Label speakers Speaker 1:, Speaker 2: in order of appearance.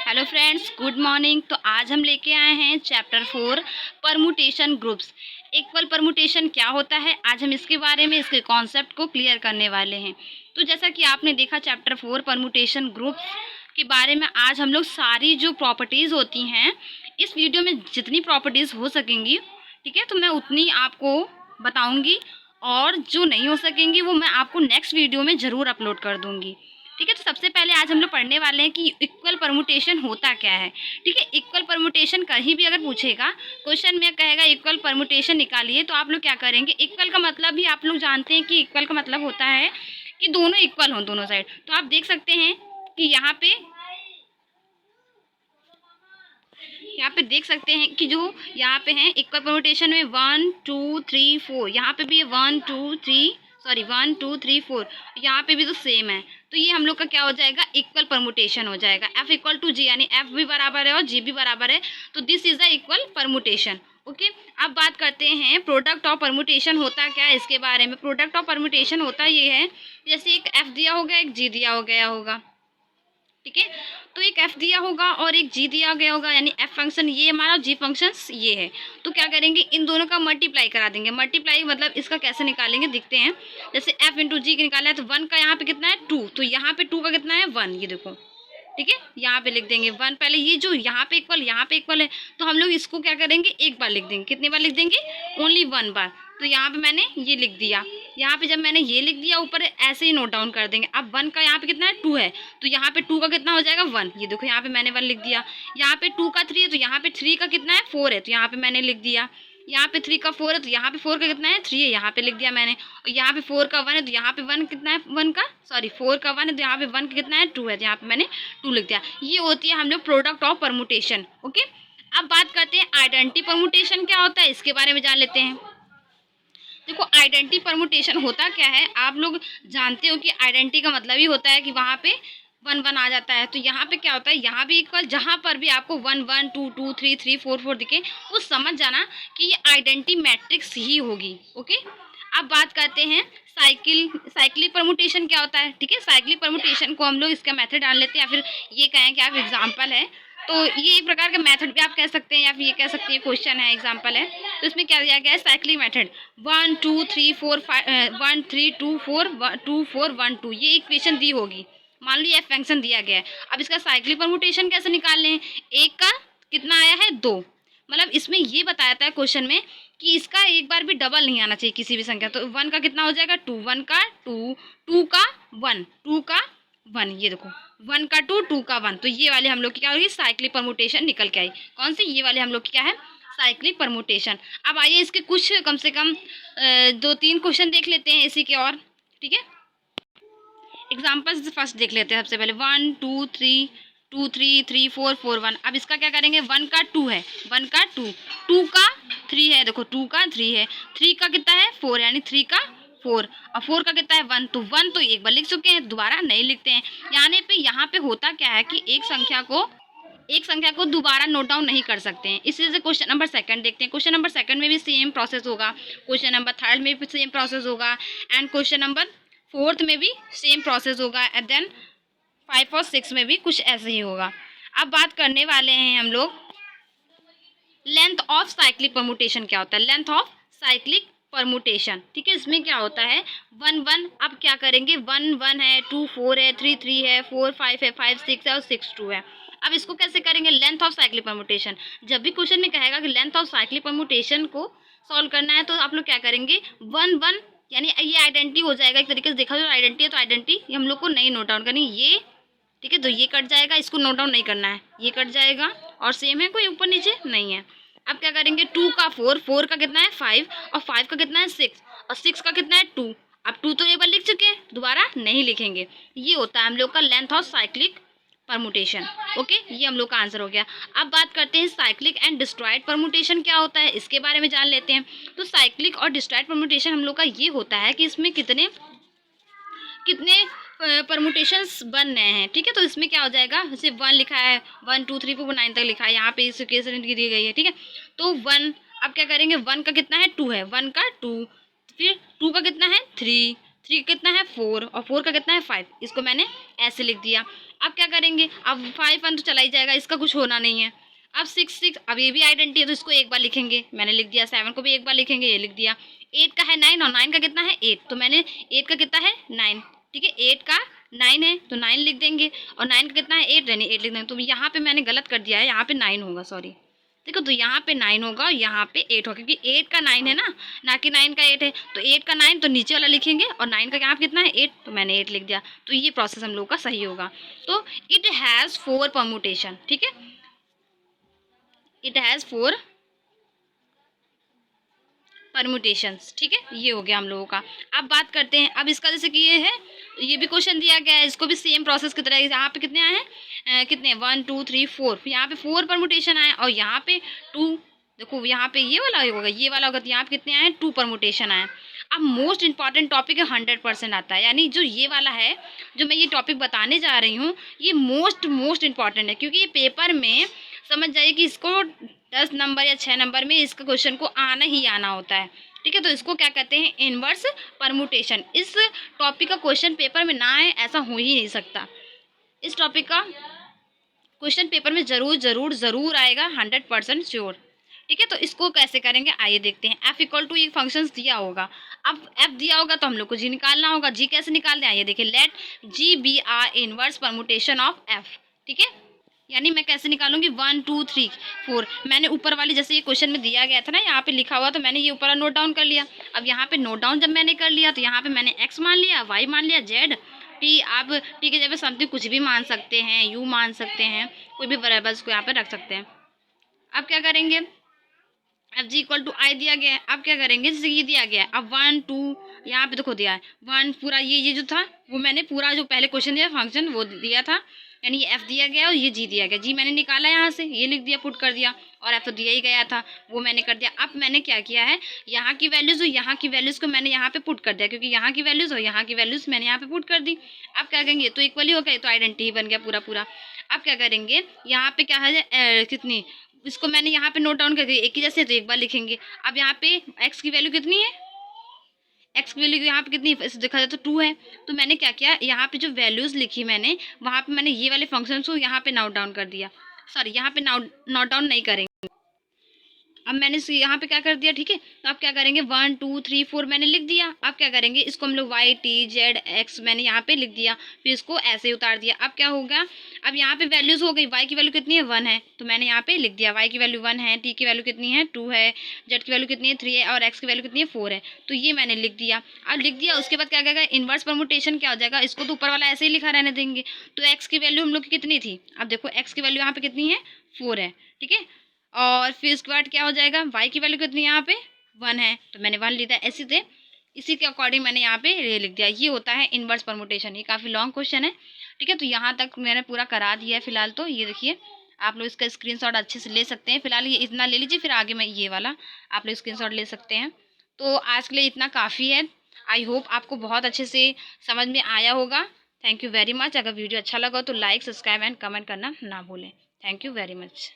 Speaker 1: Hello friends, good morning. तो आज हम लेके आए हैं chapter 4 permutation groups. Equal permutation क्या होता है, आज हम इसके बारे में इसके कॉन्सेप्ट को क्लियर करने वाले हैं। तो जैसा कि आपने देखा चैप्टर 4 परमुटेशन ग्रुप्स के बारे में, आज हम लोग सारी जो प्रॉपर्टीज़ होती हैं इस वीडियो में जितनी प्रॉपर्टीज़ हो सकेंगी, ठीक है, तो मैं उतनी आपको बताऊँगी और जो नहीं हो सकेंगी वो मैं आपको नेक्स्ट वीडियो में ज़रूर अपलोड कर दूँगी। ठीक है, तो सबसे पहले आज हम लोग पढ़ने वाले हैं कि इक्वल परमुटेशन होता क्या है। ठीक है, इक्वल परमुटेशन कहीं भी अगर पूछेगा क्वेश्चन में, कहेगा इक्वल परमुटेशन निकालिए, तो आप लोग क्या करेंगे, इक्वल का मतलब भी आप लोग जानते हैं कि इक्वल का मतलब होता है कि दोनों इक्वल हों, दोनों साइड। तो आप देख सकते हैं कि यहाँ पे देख सकते हैं कि जो यहाँ पे हैं इक्वल परमुटेशन में 1 2 3 4, यहाँ पे भी 1 2 3 4, यहाँ पे भी तो सेम है। तो ये हम लोग का क्या हो जाएगा, इक्वल परमुटेशन हो जाएगा। F इक्वल टू जी, यानी F भी बराबर है और G भी बराबर है, तो this is the equal permutation. Okay, अब बात करते हैं प्रोडक्ट ऑफ परमुटेशन होता क्या है इसके बारे में। प्रोडक्ट ऑफ परमुटेशन होता ये है, जैसे एक F दिया होगा, एक G दिया हो गया होगा, ठीक है, तो एक F दिया होगा और एक G दिया गया होगा, यानी F फंक्शन ये हमारा और G फंक्शन ये है। तो क्या करेंगे, इन दोनों का मल्टीप्लाई करा देंगे। मल्टीप्लाई मतलब इसका कैसे निकालेंगे, दिखते हैं। जैसे F इंटू जी निकाला है तो 1 का यहाँ पे कितना है 2, तो यहाँ पे 2 का कितना है 1, ये देखो, ठीक है, यहाँ पे लिख देंगे 1। पहले ये जो यहाँ पे इक्वल है, तो हम लोग इसको क्या करेंगे, एक बार लिख देंगे। कितनी बार लिख देंगे, ओनली 1 बार। तो यहाँ पे मैंने ये लिख दिया। यहाँ पे जब मैंने ये लिख दिया, ऊपर ऐसे ही नोट डाउन कर देंगे। अब 1 का यहाँ पे कितना है 2 है, तो यहाँ पे 2 का कितना हो जाएगा 1, ये देखो यहाँ पे मैंने 1 लिख दिया। यहाँ पे 2 का 3 है, तो यहाँ पे 3 का कितना है 4 है, तो यहाँ पे मैंने लिख दिया। यहाँ पे 3 का 4 है, तो यहाँ पे 4 का कितना है 3 है, यहाँ पे लिख दिया मैंने। और यहाँ पे 4 का 1 है, तो यहाँ पे 1 कितना है 1 का, सॉरी 4 का 1 है, तो यहाँ पे 1 का कितना है 2 है, तो यहाँ पे मैंने 2 लिख दिया। ये होती है हम लोग प्रोडक्ट ऑफ परमुटेशन। ओके, अब बात करते हैं आइडेंटिटी परमुटेशन क्या होता है, इसके बारे में जान लेते हैं। देखो, आइडेंटिटी परमुटेशन होता क्या है, आप लोग जानते हो कि आइडेंटिटी का मतलब ही होता है कि वहाँ पे 1 1 आ जाता है। तो यहाँ पे क्या होता है, यहाँ भी इक्वल, जहाँ पर भी आपको 1 1 2 2 3 3 4 4 दिखे, वो समझ जाना कि ये आइडेंटिटी मैट्रिक्स ही होगी। ओके, अब बात करते हैं साइक्लिक परमुटेशन क्या होता है। ठीक है, साइक्लिक परमुटेशन को हम लोग इसका मेथड डाल लेते हैं, या फिर ये कहें कि आप एग्जाम्पल है, तो ये एक प्रकार का मेथड भी आप कह सकते हैं, या फिर ये कह सकते हैं क्वेश्चन है, एग्जाम्पल है। तो इसमें क्या दिया गया है, साइक्लिक मेथड 1 2 3 4 5 1 3 2 4 2 4 1 2, ये इक्वेशन दी होगी। मान लो ये फंक्शन दिया गया है। अब इसका साइक्लिक परमुटेशन कैसे निकाल लें, एक का कितना आया है 2, मतलब इसमें ये बताया था क्वेश्चन में कि इसका एक बार भी डबल नहीं आना चाहिए किसी भी संख्या। तो 1 का कितना हो जाएगा 2, 1 का 2, 2 का 1, 2 का 1, ये देखो 1 का 2, 2 का 1। तो ये वाले हम लोग की क्या होगी, साइक्लिक परमुटेशन निकल के आई। कौन सी, ये वाले हम लोग की क्या है, साइक्लिक परमुटेशन। अब आइए इसके कुछ कम से कम 2-3 क्वेश्चन देख लेते हैं इसी के, और ठीक है, एग्जाम्पल्स फर्स्ट देख लेते हैं। सबसे पहले 1 2 3 2 3 3 4 4 1। अब इसका क्या करेंगे, 1 का 2 है, 1 का 2, 2 का 3 है, देखो 2 का 3 है, 3 का कितना है 4, यानी 3 का 4, और 4 का कितना है 1, तो 1 तो एक बार लिख चुके हैं, दोबारा नहीं लिखते हैं। यानी पे यहाँ पे होता क्या है कि एक संख्या को दोबारा नोट डाउन नहीं कर सकते हैं। इसी से क्वेश्चन नंबर 2 देखते हैं। क्वेश्चन नंबर 2 में भी सेम प्रोसेस होगा, क्वेश्चन नंबर 3 में भी सेम प्रोसेस होगा, एंड क्वेश्चन नंबर 4 में भी सेम प्रोसेस होगा, एंड देन 5 और 6 में भी कुछ ऐसे ही होगा। अब बात करने वाले हैं हम लोग लेंथ ऑफ साइक्लिक परमुटेशन क्या होता है, लेंथ ऑफ साइक्लिक परमुटेशन। ठीक है, इसमें क्या होता है 1 1, अब क्या करेंगे 1 1 है, 2 4 है, 3 3 है, 4 5 है, 5 6 है और 6 2 है। अब इसको कैसे करेंगे, लेंथ ऑफ साइक्लिक परमुटेशन। जब भी क्वेश्चन में कहेगा कि लेंथ ऑफ साइक्लिक परमुटेशन को सॉल्व करना है, तो आप लोग क्या करेंगे 1 1, यानी ये आइडेंटिटी हो जाएगा एक तरीके से, देखा जाए आइडेंटिटी है तो आइडेंटिटी हम लोग को नहीं नोट डाउन करनी, ये ठीक है, तो ये कट जाएगा, इसको नोट डाउन नहीं करना है, ये कट जाएगा, और सेम है, कोई ऊपर नीचे नहीं है। अब क्या करेंगे 2 का 4, 4 का कितना है 5, और 5 का कितना है 6, और 6 का कितना है 2। अब 2 तो एक बार लिख चुके हैं, दोबारा नहीं लिखेंगे। ये होता है हम लोग का length of cyclic permutation. Okay, ये हम लोग का आंसर हो गया। अब बात करते हैं साइक्लिक एंड डिस्ट्रॉयड परमुटेशन क्या होता है, इसके बारे में जान लेते हैं। तो साइक्लिक और डिस्ट्रॉयड परमुटेशन हम लोग का ये होता है कि इसमें कितने परमुटेशंस बन रहे हैं। ठीक है, तो इसमें क्या हो जाएगा, जैसे 1 लिखा है, 1 2 3 4 9 तक लिखा है, यहाँ पे इस केस दी गई है। ठीक है, तो 1, अब क्या करेंगे 1 का कितना है 2 है, 1 का 2, फिर 2 का कितना है 3, 3 का कितना है 4 और 4 का कितना है 5, इसको मैंने ऐसे लिख दिया। अब क्या करेंगे, अब 5 1 तो चला ही जाएगा, इसका कुछ होना नहीं है। अब 6 6, अब ये भी आइडेंटिटी है तो इसको एक बार लिखेंगे, मैंने लिख दिया। 7 को भी एक बार लिखेंगे, ये लिख दिया। 8 का है 9 और 9 का कितना है 8, तो मैंने 8 का कितना है 9, ठीक है, 8 का 9 है तो 9 लिख देंगे, और 9 का कितना है 8, यानी 8 लिख देंगे। तो यहाँ पे मैंने गलत कर दिया है, यहाँ पे 9 होगा, सॉरी, देखो, तो यहाँ पे 9 होगा और यहाँ पे 8 होगा, क्योंकि 8 का 9 है ना कि 9 का 8 है, तो 8 का 9 तो नीचे वाला लिखेंगे, और 9 का यहाँ पे कितना है 8, तो मैंने 8 लिख दिया। तो ये प्रोसेस हम लोग का सही होगा। तो इट हैज़ 4 परमुटेशन, ठीक है, इट हैज़ 4 परमुटेशंस, ठीक है, ये हो गया हम लोगों का। अब बात करते हैं, अब इसका जैसे कि ये है, ये भी क्वेश्चन दिया गया है, इसको भी सेम प्रोसेस की तरह, यहाँ पे कितने आए हैं, कितने 1 2 3 4, यहाँ पे 4 परमुटेशन आए और यहाँ पे 2, देखो यहाँ पे ये वाला होगा, ये वाला होगा, तो यहाँ पे कितने आए 2 परमुटेशन आए। अब मोस्ट इंपॉर्टेंट टॉपिक है 100% आता है, यानी जो ये वाला है, जो मैं ये टॉपिक बताने जा रही हूँ, ये मोस्ट इंपॉर्टेंट है, क्योंकि ये पेपर में समझ जाइए कि इसको 10 नंबर या 6 नंबर में इसका क्वेश्चन को आना ही आना होता है, ठीक है। तो इसको क्या कहते हैं, इनवर्स परमुटेशन। इस टॉपिक का क्वेश्चन पेपर में ना आए ऐसा हो ही नहीं सकता। इस टॉपिक का क्वेश्चन पेपर में ज़रूर आएगा, 100% श्योर, ठीक है। तो इसको कैसे करेंगे आइए देखते हैं। एफ इक्वल टू, ये फंक्शंस दिया होगा, अब एफ दिया होगा तो हम लोग को जी निकालना होगा। जी कैसे निकालते हैं आइए देखिए, let G be R inverse permutation of F, ठीक है, यानी मैं कैसे निकालूंगी 1 2 3 4, मैंने ऊपर वाली जैसे ये क्वेश्चन में दिया गया था ना, यहाँ पे लिखा हुआ, तो मैंने ये ऊपर नोट डाउन कर लिया। अब यहाँ पे नोट डाउन जब मैंने कर लिया तो यहाँ पे मैंने एक्स मान लिया, वाई मान लिया, जेड, टी। आप टी के जगह समथिंग कुछ भी मान सकते हैं, यू मान सकते हैं, कोई भी वेरिएबल्स को यहाँ पे रख सकते हैं। अब क्या करेंगे, एफ जी इक्वल टू आई दिया गया है, अब क्या करेंगे, जैसे ये दिया गया है, अब 1 2 यहाँ पे देखो दिया है 1 पूरा, ये जो था वो मैंने पूरा जो पहले क्वेश्चन दिया फंक्शन वो दिया था, यानी ये एफ दिया गया और ये जी दिया गया। जी मैंने निकाला यहाँ से, ये लिख दिया, पुट कर दिया, और एफ तो दिया ही गया था, वो मैंने कर दिया। अब मैंने क्या किया है, यहाँ की वैल्यूज़ और यहाँ की वैल्यूज़ को मैंने यहाँ पे पुट कर दिया, क्योंकि यहाँ की वैल्यूज़ और यहाँ की वैल्यूज़ मैंने यहाँ पे पुट कर दी। अब क्या करेंगे, तो इक्वली हो गया, तो आइडेंटिटी बन गया पूरा। अब क्या करेंगे, यहाँ पे क्या है कितनी, इसको मैंने यहाँ पे नोट डाउन कर दिया, एक ही जैसे, तो एक बार लिखेंगे। अब यहाँ पे एक्स की वैल्यू कितनी है, एक्स की वैल्यू यहाँ पे कितनी देखा जाए तो 2 है, तो मैंने क्या किया, यहाँ पे जो वैल्यूज़ लिखी मैंने, वहाँ पे मैंने ये वाले फंक्शंस को यहाँ पे नोट डाउन कर दिया, सॉरी यहाँ पे नोट डाउन नहीं करेंगे। अब मैंने यहाँ पे क्या कर दिया, ठीक है। तो अब क्या करेंगे 1 2 3 4 मैंने लिख दिया। अब क्या करेंगे, इसको हम लोग वाई टी जेड एक्स मैंने यहाँ पे लिख दिया, फिर इसको ऐसे ही उतार दिया। अब क्या होगा, अब यहाँ पे वैल्यूज़ हो गई, वाई की वैल्यू कितनी है 1 है, तो मैंने यहाँ पे लिख दिया वाई की वैल्यू 1 है, टी की वैल्यू कितनी है 2 है, जेड की वैल्यू कितनी है 3 है, और एक्स की वैल्यू कितनी है 4 है, तो ये मैंने लिख दिया। अब लिख दिया, उसके बाद क्या करेगा, इन्वर्स परमुटेशन क्या हो जाएगा, इसको तो ऊपर वाला ऐसे ही लिखा रहने देंगे। तो एक्स की वैल्यू हम लोग की कितनी थी, अब देखो एक्स की वैल्यू यहाँ पे कितनी है 4 है, ठीक है, और फिर उसके बाद क्या हो जाएगा, y की वैल्यू कितनी है यहाँ पे 1 है, तो मैंने 1 लिखा ऐसे थे, इसी के अकॉर्डिंग मैंने यहाँ पे ये लिख दिया। ये होता है इनवर्स परमुटेशन। ये काफ़ी लॉन्ग क्वेश्चन है, ठीक है। तो यहाँ तक मैंने पूरा करा दिया है फिलहाल। तो ये देखिए, आप लोग इसका स्क्रीनशॉट अच्छे से ले सकते हैं। फिलहाल ये इतना ले लीजिए, फिर आगे मैं ये वाला आप लोग स्क्रीनशॉट ले सकते हैं। तो आज के लिए इतना काफ़ी है। आई होप आपको बहुत अच्छे से समझ में आया होगा। Thank you very much. अगर वीडियो अच्छा लगा तो लाइक सब्सक्राइब एंड कमेंट करना ना भूलें। Thank you very much.